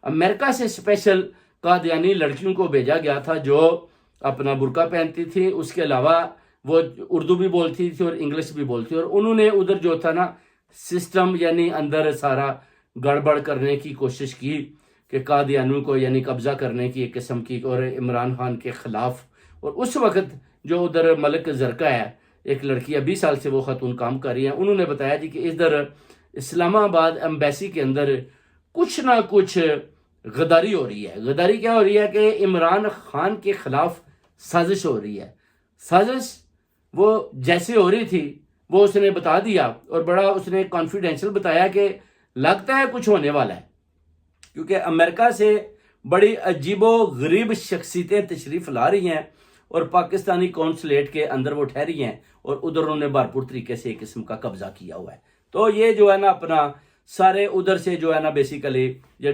امریکہ سے اسپیشل قادیانی لڑکیوں کو بھیجا گیا تھا جو اپنا برقع پہنتی تھی، اس کے علاوہ وہ اردو بھی بولتی تھی اور انگلش بھی بولتی، اور انہوں نے ادھر جو تھا نا سسٹم یعنی اندر سارا گڑبڑ کرنے کی کوشش کی کہ قادیانیوں کو یعنی قبضہ کرنے کی ایک قسم کی، اور عمران خان کے خلاف. اور اس وقت جو ادھر ملک زرقا ہے، ایک لڑکی 20 سال سے وہ خاتون کام کر رہی ہیں، انہوں نے بتایا جی کہ ادھر اسلام آباد ایمبیسی کے اندر کچھ نہ کچھ غداری ہو رہی ہے. غداری کیا ہو رہی ہے کہ عمران خان کے خلاف سازش ہو رہی ہے. سازش وہ جیسے ہو رہی تھی وہ اس نے بتا دیا، اور بڑا اس نے کانفیڈینشیل بتایا کہ لگتا ہے کچھ ہونے والا ہے، کیونکہ امریکہ سے بڑی عجیب و غریب شخصیتیں تشریف لا رہی ہیں اور پاکستانی کونسلیٹ کے اندر وہ ٹھہری ہیں، اور ادھر انہوں نے بھرپور طریقے سے ایک قسم کا قبضہ کیا ہوا ہے. تو یہ جو ہے نا اپنا سارے ادھر سے جو ہے نا بیسیکلی یہ